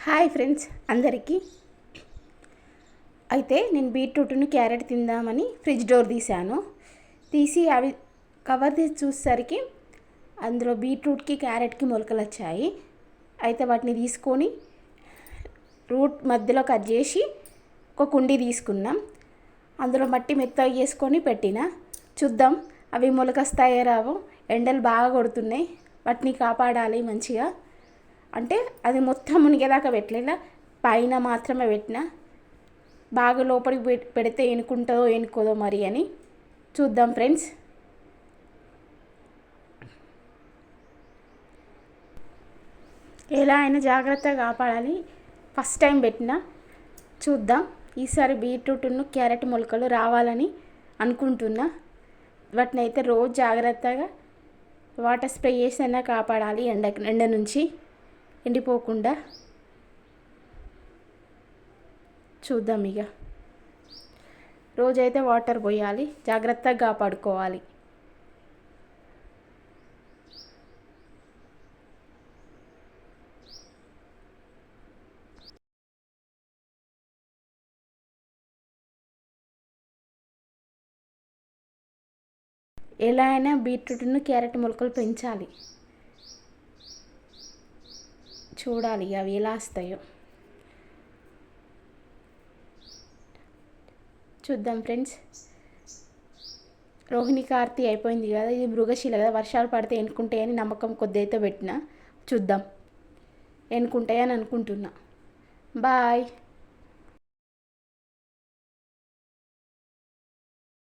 Hi friends అందరికీ. అయితే నేను బీట్రూట్ని క్యారెట్ తిందామని ఫ్రిడ్జ్ డోర్ తీసి అవి కవర్ తీసి చూసేసరికి అందులో బీట్రూట్కి క్యారెట్కి మొలకలు వచ్చాయి. అయితే వాటిని తీసుకొని రూట్ మధ్యలో కట్ చేసి ఒక కుండీ తీసుకున్నాం. అందులో మట్టి మెత్తగా చేసుకొని చూద్దాం అవి మొలకొస్తాయో రావో. ఎండలు బాగా కొడుతున్నాయి, వాటిని కాపాడాలి మంచిగా. అంటే అది మొత్తం మునిగేదాకా పెట్టలేదా, పైన మాత్రమే పెట్టిన. బాగా లోపలికి పెడితే ఎనుకుంటుందో ఎనుకోదో మరి అని చూద్దాం ఫ్రెండ్స్. ఎలా అయినా జాగ్రత్తగా కాపాడాలి. ఫస్ట్ టైం పెట్టిన, చూద్దాం. ఈసారి బీట్రూట్ను క్యారెట్ మొలకలు రావాలని అనుకుంటున్నా. వాటిని అయితే రోజు జాగ్రత్తగా వాటర్ స్ప్రే చేసైనా కాపాడాలి, ఎండ నుంచి ఎండిపోకుండా. చూద్దాం, ఇక రోజైతే వాటర్ పోయాలి, జాగ్రత్తగా కాపాడుకోవాలి. ఎలా అయినా బీట్రూట్ను క్యారెట్ మొలకలు పెంచాలి. చూడాలి అవి ఎలా వస్తాయో చూద్దాం ఫ్రెండ్స్. రోహిణి కార్తీ అయిపోయింది కదా, ఇది మృగశిల కదా, వర్షాలు పడితే ఎన్నుకుంటాయని నమ్మకం కొద్ది అయితే పెట్టిన. చూద్దాం ఎన్నుకుంటాయని అనుకుంటున్నా. బాయ్.